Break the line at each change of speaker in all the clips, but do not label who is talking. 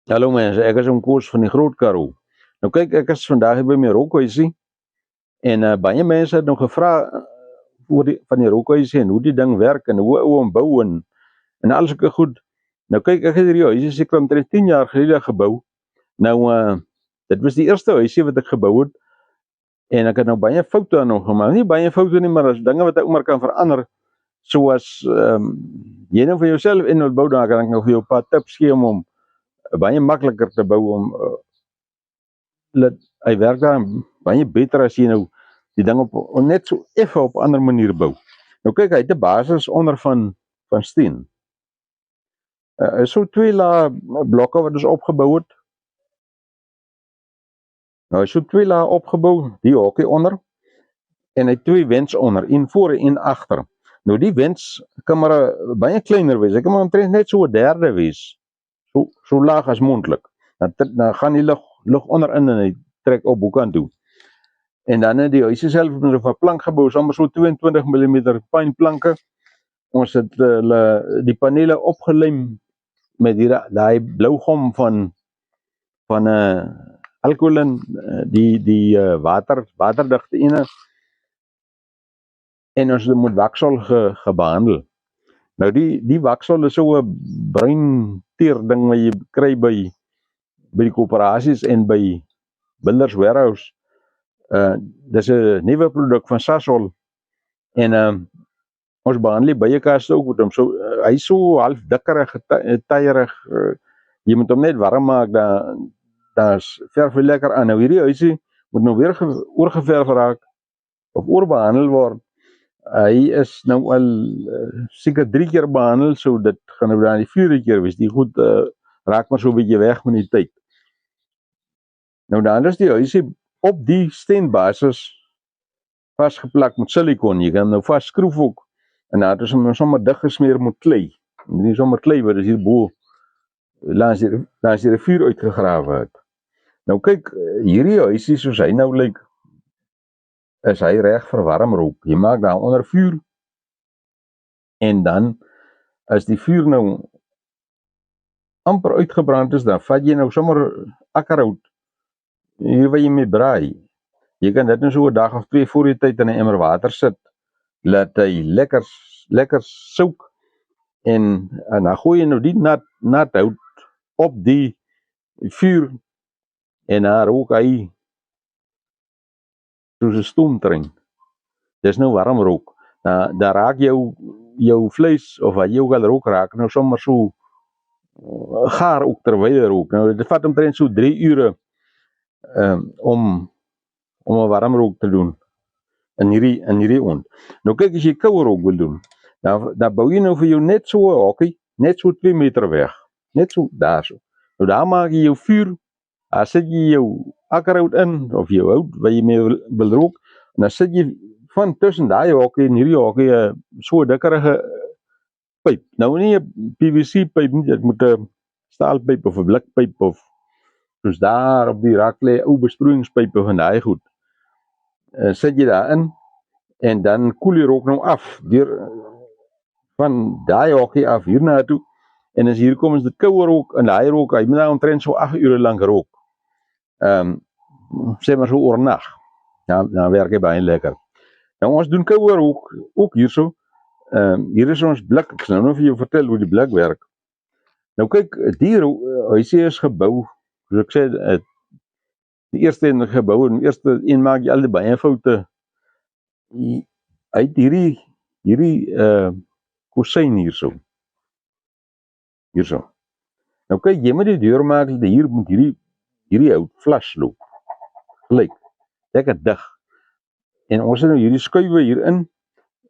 Hallo mense, ek is om Koos van die Groot Karoo. Nou kyk, ek is vandag hier by my rokhuisie en baie mense het nou gevra oor van die rokhuisie en hoe die ding werk en hoe ou hom bou en alles sulke goed. Nou kyk, ek het hierdie huisie seker omtrent 10 jaar gelede gebou. Nou dit was die eerste huisie wat ek gebou het en ek het nou baie foute aan hom gemaak. Nie baie foute nie, maar as dinge wat ek maar kan verander, soos jy nou vir jouself in wil bou, dan kan ek nou vir jou 'n paar tips gee om hom baie makliker te bou om hy werk daar baie beter as jy nou die ding op net so effe op 'n ander manier bou. Nou kyk, hy het 'n basis onder van steen. So 2 lae blokke wat ons opgebou het. Nou so 2 lae opgebou, die hokkie onder en hy 2 wens onder, een voor en een agter. Nou die wens kan maar baie kleiner wees. Hy kan maar omtrent net so 'n derde wees. So laag as moontlik. Dan gaan die lug onderin en hy trek op hoekant toe. En dan het die huisie self met 'n plank gebou, sommer so 22 mm pynplanke. Ons het die panele opgelem met daai blou gom van alkoholin, die waterdigte ene. En ons het met waksel gebehandel. Nou die waksel is so 'n bruin teer ding wat jy kry by die koöperasies en by Builders Warehouse. Dis 'n nuwe produk van Sasol en ons behandel die byeekaste ook met hom. So hy is so half dikkerig, tyierig. Jy moet hom net warm maak, daar's verf lekker aan. Nou hierdie huisie moet nou weer oorgeverf raak of oorbehandel word. Hy is nou al seker 3 keer behandel, so dit gaan nou dan die 4de keer wees. Die goed raak maar so 'n bietjie weg met die tyd. Nou dan is die huisie op die steenbasis vasgeplak met silikon. Jy kan nou vasskroef ook. En dan het ons hom sommer dig gesmeer met klei. Nie sommer klei wat is hier bo langs die rivier uitgegrawe het. Nou kyk, hierdie huisie soos hy nou lyk, is hy reg vir warm rook. Jy maak daar onder vuur en dan as die vuur nou amper uitgebrand is, dan vat jy nou sommer akkerhout hier waar jy mee braai. Jy kan dit nou so 'n dag of 2 voor die tyd in 'n emmer water sit, laat hy lekker soak en dan gooi jy nou die nat hout op die vuur en dan rook hy soos 'n stoomtrein. Dis nou warm rook. Dan raak jou vleis of wat jy ook al rook raak nou sommer so gaar ook terwyl hy rook. Nou dit vat omtrent so 3 ure om 'n warm rook te doen in hierdie oond. Nou kyk, as jy koue rook wil doen, dan bou jy nou vir jou net so 'n hokkie, net so 2 meter weg, net so daarso. Nou daar maak jy jou vuur, daar sit jy jou akkerhout in of jou hout wat jy mee wil rook en dan sit jy van tussen daai hokkie en hierdie hokkie so 'n dikkerige pyp. Nou nie 'n PVC pyp nie, dit moet 'n staalpyp of 'n blikpyp of soos daar op die rak lê ou besproeiingspype van daai goed. Sit jy daarin en dan koel die rook nou af deur van daai hokkie af hierna toe. En as hier kom is dit koue rook en daai rook, hy moet nou omtrent so 8 ure lank rook. Sê maar so oornag. Dan werk hy baie lekker. Nou ons doen koue rook ook hierso. Hier is ons blik. Ek sal nou vir jou vertel hoe die blik werk. Nou kyk, die huisie is gebou, soos ek sê, die eerste een gebou en die eerste een maak jy al die baie foute. Hy het hierdie kusyn hierso. Nou kyk, jy moet die deur maak dat hier moet hierdie hout vlas loop. Gelyk. Lekker dig. En ons het nou hierdie skuwe hierin.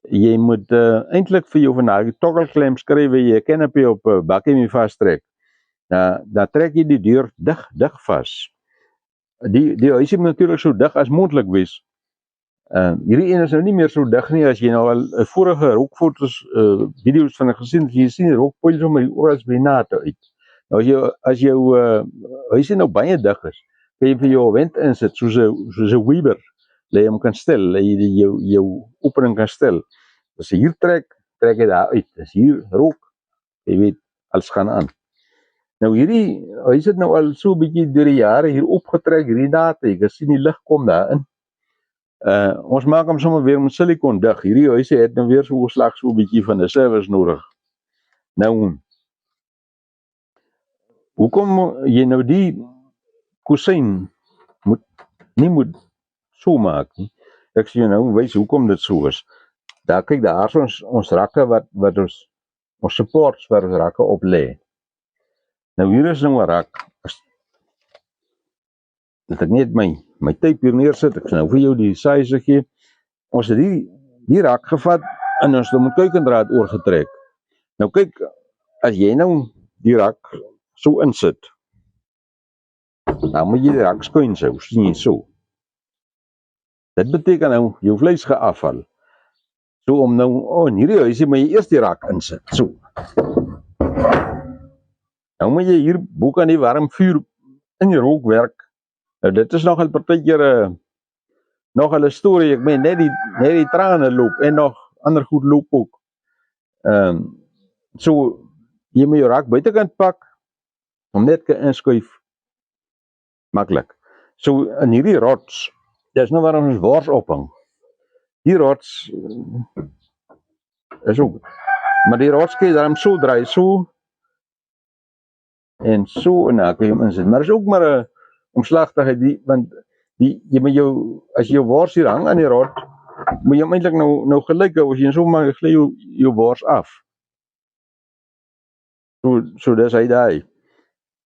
Jy moet eintlik vir jou van daai toggelklem skry waar jy 'n canopy op 'n bakkie mee vastrek. Dan trek jy die deur dig vas. Die huisie moet natuurlik so dig as moontlik wees. Hierdie een is nou nie meer so dig nie as jy nou al vorige rookfoto's, video's van gesien het. Jy sien die rook poil sommer hier oral by nate uit. Nou as jou huisie nou baie dig is, kan jy vir jou wend insit soos 'n Weber. Lê hom kan stel, lê jy jou opening kan stel. As jy hier trek jy daar uit. As hier rook, jy weet, alles gaan aan. Nou hierdie huis het nou al so 'n bietjie deur die jare hier opgetrek, hierdie date, jy kan sien die lig kom daarin. Ons maak hom sommer weer met silikon dig. Hierdie huise het nou weer so slag so 'n bietjie van 'n service nodig. Nou hoekom jy nou die kusyn nie moet so maak nie. Ek sê jou nou wys hoekom dit so is. Daar kyk daar is ons rakke wat ons supports waar ons rakke op lê. Nou hier is nou 'n rak. Dat ek net my type hier neersit, ek sal nou vir jou die size gee. Ons het die rak gevat en ons het met kuikendraad oorgetrek. Nou kyk, as jy nou die rak so insit, dan moet jy die rak skuin sou, sien jy so. Dit beteken nou, jou vleis geafval. So om nou, in hierdie huisie moet jy eers die rak insit, so. Nou moet jy hier boek aan die warm vuur in die rook werk. Nou dit is nogal partykeer nogal 'n storie, ek meen net die trane loop en nog ander goed loop ook. So jy moet jou rak buitekant pak, om net kan inskuif, maklik. So in hierdie rots, dis nou waar ons wors ophang. Die rots is ook, maar die rots kan jy daarom so draai, so en so, en dan kan jy hom insit. Maar is ook maar 'n omslagtigheid, want jy moet as jy jou wors hier hang aan die rot, moet jy hom eintlik nou gelyk hou, as jy so maar gly jou wors af. So dis hy daai.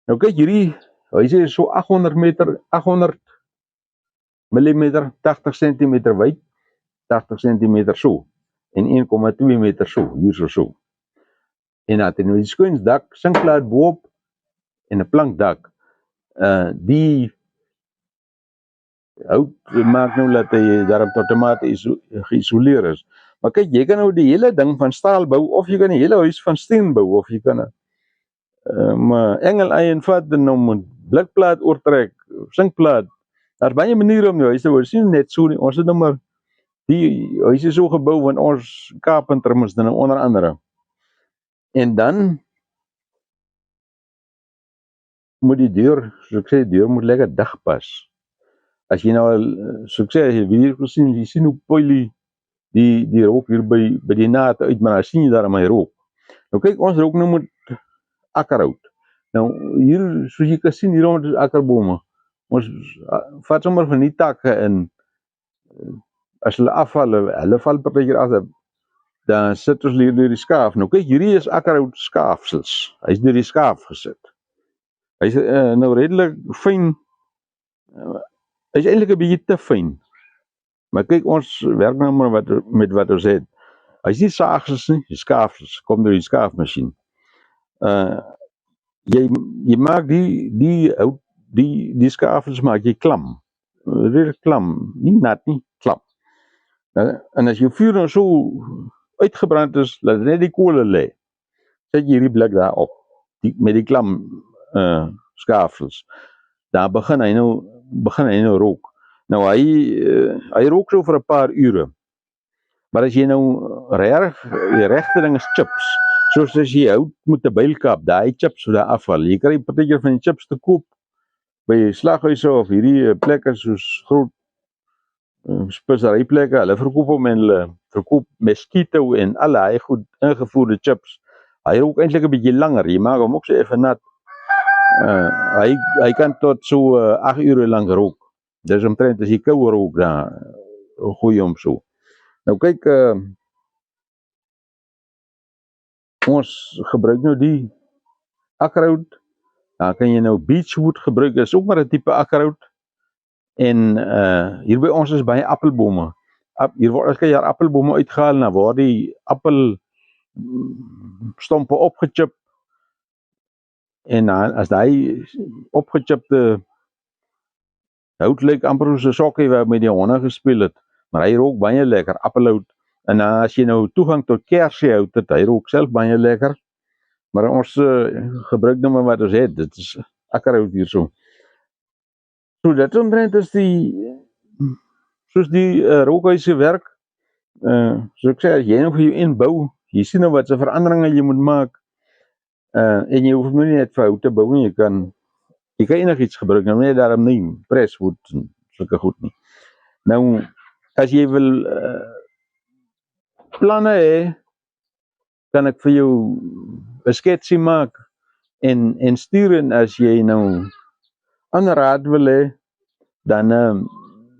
Nou kyk hierdie, hy sê so 800 mm, 80 cm wyd, 80 cm so, en 1,2 meter so, hier so. En dan het hy nou die skuinsdak, sinkplaat boop, en 'n plankdak. Die hout maak nou dat hy daarop tot 'n mate geïsoleer is. Maar kyk, jy kan nou die hele ding van staal bou, of jy kan die hele huis van steen bou, of jy kan 'n engel-eien vat en hom 'n blikplaat oortrek, sinkplaat. Daar's baie maniere om die huis te bou, sien net so nie. Ons het nou maar die huis is so gebou, want ons carpenter moes dan onder andere. En dan moet die deur, soos ek sê, die deur moet lekker dig pas. As jy nou, soos ek sê, as jy hier gesien, jy sien hoe poeilie die rook hier by die naad uit, maar dan sien jy daar my rook. Nou kyk, ons rook nou met akkerhout. Nou hier, soos jy kan sien, hier rond is akkerbome. Ons vat sommer van die takke en as hulle afval, hulle val partykeer af, dan sit ons hier deur die skaaf. Nou kyk, hierdie is akkerhout skaafsels. Hy is deur die skaaf gesit. Hy is nou redelik fyn. Hy is eintlik 'n bietjie te fyn. Maar kyk, ons werk nou maar met wat ons het. Hy is nie saagsels nie, die skaafsels, kom deur die skaafmasjien. Jy maak die skaafsels maak jy klam. Redelijk klam, nie nat nie, klam. En as jou vuur nou so uitgebrand is, laat net die kole lê. Sit jy hierdie blik daar op, met die klam skaafsels. Daar begin hy nou rook. Nou hy rook so vir 'n paar ure. Maar as jy nou regte ding is chips, soos as jy hout met 'n bylkap, daai chips wat daar afval. Jy kry partykeer van die chips te koop by slaghuise of hierdie plekke soos groot speseryplekke. Hulle verkoop hom en hulle verkoop mosquito en al daai goed ingevoerde chips. Hy rook eintlik 'n bietjie langer. Jy maak hom ook so effe nat. Hy kan tot so 8 ure lank rook. Dis omtrent as jy koue rook, dan gooi hom so. Nou kyk, ons gebruik nou die akkerhout. Dan kan jy nou beechwood gebruik, is ook maar 'n tipe akkerhout. En hier by ons is baie appelbome. Hier word elke jaar appelbome uitgehaal, en dan word die appelstompe opgechip. En dan as daai opgechipte hout lyk amper soos 'n sokkie wat met die honde gespeel het, maar hy rook baie lekker, appelhout. En as jy nou toegang tot kersiehout het, hy rook self baie lekker. Maar ons gebruik nou maar wat ons het, dit is akkerhout hierso. So dit omtrent is soos die rookhuise werk. Soos ek sê, as jy nou vir jou inbou, jy sien nou wat se veranderinge jy moet maak. En jy hoef nie net vir hout te bou nie, jy kan enigiets gebruik, nou nie daarom nie, preswood, sulke goed nie. Nou, as jy wil planne hê, kan ek vir jou 'n sketsie maak en stuur, en as jy nou ander raad wil hê, dan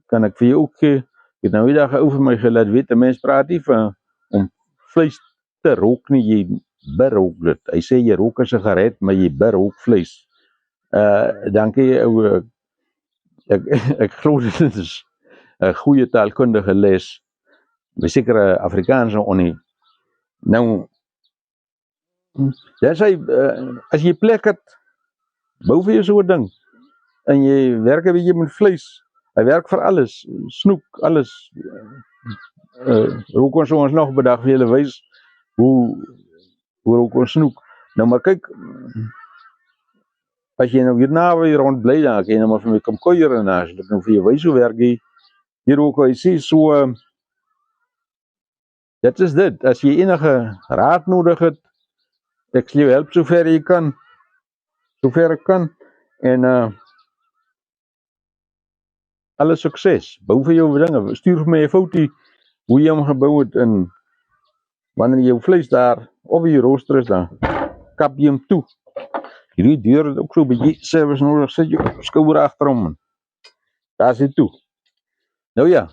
kan ek vir jou ook gee. Ek het nou die dag 'n ou vir my gelaat weet, 'n mens praat nie van om vleis te rook nie, jy berook dit. Hy sê jy rook 'n sigaret, maar jy berook vleis. Dankie ou, ek glo dit is 'n goeie taalkundige les, sekere Afrikaanse onie. Nou, as jy plek het, bou vir jou so 'n ding, en jy werk 'n bietjie met vleis, hy werk vir alles, snoek, alles. Hoe kon ons nog bedag vir julle wys, hoe rook ons snoek. Nou maar kyk, as jy nou hier naby rond bly, dan kan jy nou maar vir my kom kuier, en as ek nou vir jou wys hoe werk hier ook, jy sê, so, dit is dit. As jy enige raad nodig het, ek sal jou help sover jy kan, sover ek kan, en alle sukses, bou vir jou dinge, stuur vir my 'n foto hoe jy hom gebou het, en wanneer jy jou vleis daar op die rooster is, dan kap jy hom toe. Hierdie deur het ook so 'n bietjie service nodig, sit jou skouer agter hom, daar is dit toe. Nou ja,